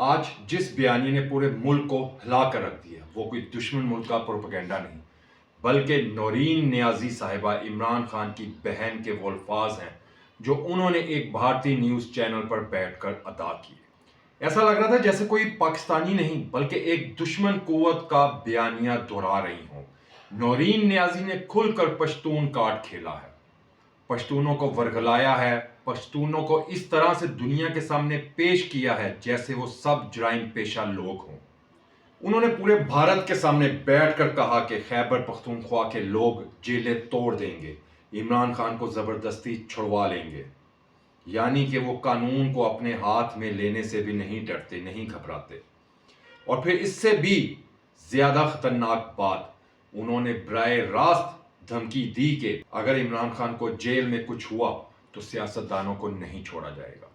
आज जिस बयानी ने पूरे मुल्क को हिला कर रख दिया वो कोई दुश्मन मुल्क का प्रोपेगेंडा नहीं, बल्कि नौरीन नियाजी साहिबा इमरान खान की बहन के वो अल्फाज हैं जो उन्होंने एक भारतीय न्यूज़ चैनल पर बैठकर अदा किए। ऐसा लग रहा था जैसे कोई पाकिस्तानी नहीं बल्कि एक दुश्मन कुव्वत का बयानिया दोहरा रही हो। नौरीन नियाजी ने खुलकर पश्तून कार्ड खेला है, पश्तूनों को वर्गलाया है, पश्तूनों को इस तरह से दुनिया के सामने पेश किया है जैसे वो सब जराइम पेशा लोग हों। उन्होंने पूरे भारत के सामने बैठकर कहा कि खैबर पख्तूनख्वा के लोग जेलें तोड़ देंगे, इमरान खान को जबरदस्ती छुड़वा लेंगे। यानी कि वो कानून को अपने हाथ में लेने से भी नहीं डरते, नहीं घबराते। और फिर इससे भी ज्यादा खतरनाक बात, उन्होंने बराए रास्त धमकी दी कि अगर इमरान खान को जेल में कुछ हुआ तो सियासतदानों को नहीं छोड़ा जाएगा,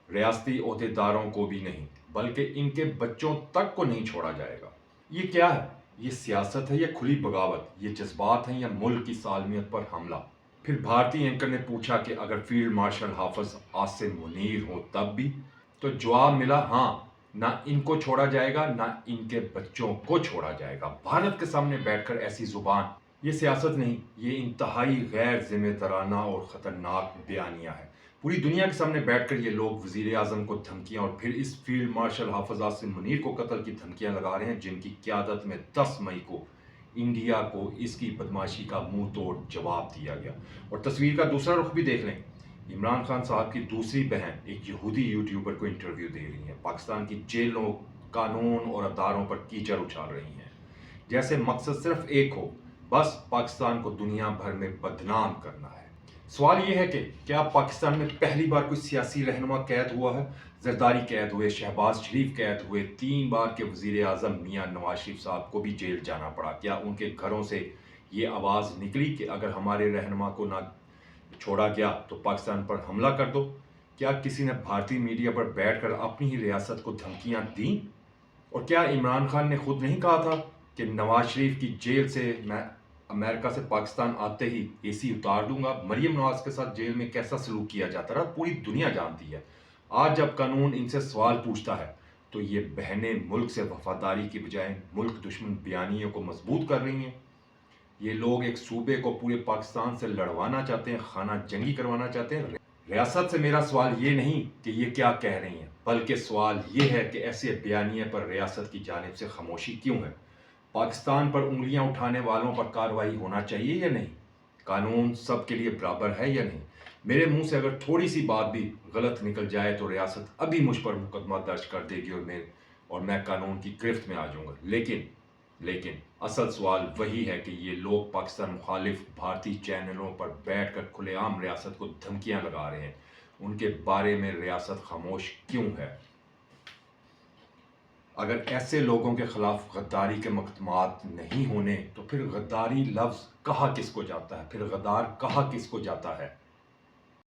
रियासती ओहदेदारों को भी नहीं, बल्कि इनके बच्चों तक को नहीं छोड़ा जाएगा। ये क्या है? ये सियासत है या खुली बगावत? ये जज्बात हैं या मुल्क की सालमियत पर हमला? फिर भारतीय एंकर ने पूछा कि अगर फील्ड मार्शल हाफिज आसिम मुनीर हो तब भी? तो जवाब मिला, हाँ, ना इनको छोड़ा जाएगा ना इनके बच्चों को छोड़ा जाएगा। भारत के सामने बैठकर ऐसी जुबान, ये सियासत नहीं, ये इंतहाई गैर जिम्मेदाराना और ख़तरनाक बयानिया है। पूरी दुनिया के सामने बैठकर ये लोग वज़ीर आज़म को धमकियाँ और फिर इस फील्ड मार्शल हाफिज आसिम मुनीर को कत्ल की धमकियाँ लगा रहे हैं, जिनकी क़यादत में 10 मई को इंडिया को इसकी बदमाशी का मुंह तोड़ जवाब दिया गया। और तस्वीर का दूसरा रुख भी देख लें, इमरान खान साहब की दूसरी बहन एक यहूदी यूट्यूबर को इंटरव्यू दे रही है, पाकिस्तान की जेलों, कानून और अदारों पर कीचड़ उछाल रही हैं, जैसे मकसद सिर्फ एक हो, बस पाकिस्तान को दुनिया भर में बदनाम करना है। सवाल यह है कि क्या पाकिस्तान में पहली बार कोई सियासी रहनुमा कैद हुआ है? जरदारी कैद हुए, शहबाज शरीफ कैद हुए, 3 बार के वज़ीर आज़म मियाँ नवाज शरीफ साहब को भी जेल जाना पड़ा। क्या उनके घरों से ये आवाज़ निकली कि अगर हमारे रहनुमा को ना छोड़ा गया तो पाकिस्तान पर हमला कर दो? क्या किसी ने भारतीय मीडिया पर बैठकर अपनी ही रियासत को धमकियां दी? और क्या इमरान खान ने खुद नहीं कहा था कि नवाज शरीफ की जेल से मैं अमेरिका से पाकिस्तान आते ही एसी उतार दूंगा? मरियम नवाज के साथ जेल में कैसा सलूक किया जाता रहा पूरी दुनिया जानती है। आज जब कानून इनसे सवाल पूछता है तो ये बहनें मुल्क से वफादारी की बजाय मुल्क दुश्मन बयानियों को मजबूत कर रही हैं। ये लोग एक सूबे को पूरे पाकिस्तान से लड़वाना चाहते हैं, खाना जंगी करवाना चाहते हैं। रियासत से मेरा सवाल ये नहीं कि ये क्या कह रही हैं, बल्कि सवाल ये है कि ऐसे बयानिए पर रियासत की जानिब से खामोशी क्यों है? पाकिस्तान पर उंगलियां उठाने वालों पर कार्रवाई होना चाहिए या नहीं? कानून सबके लिए बराबर है या नहीं? मेरे मुंह से अगर थोड़ी सी बात भी गलत निकल जाए तो रियासत अभी मुझ पर मुकदमा दर्ज कर देगी और मैं कानून की गिरफ्त में आ जाऊंगा। लेकिन असल सवाल वही है कि ये लोग पाकिस्तान मुखालिफ भारतीय चैनलों पर बैठकर खुलेआम रियासत को धमकियां लगा रहे हैं। उनके बारे में रियासत खामोश क्यों है? अगर ऐसे लोगों के खिलाफ गद्दारी के मुकदमात नहीं होने तो फिर गद्दारी लफ्ज़ कहा किसको जाता है? फिर गद्दार कहा किसको जाता है?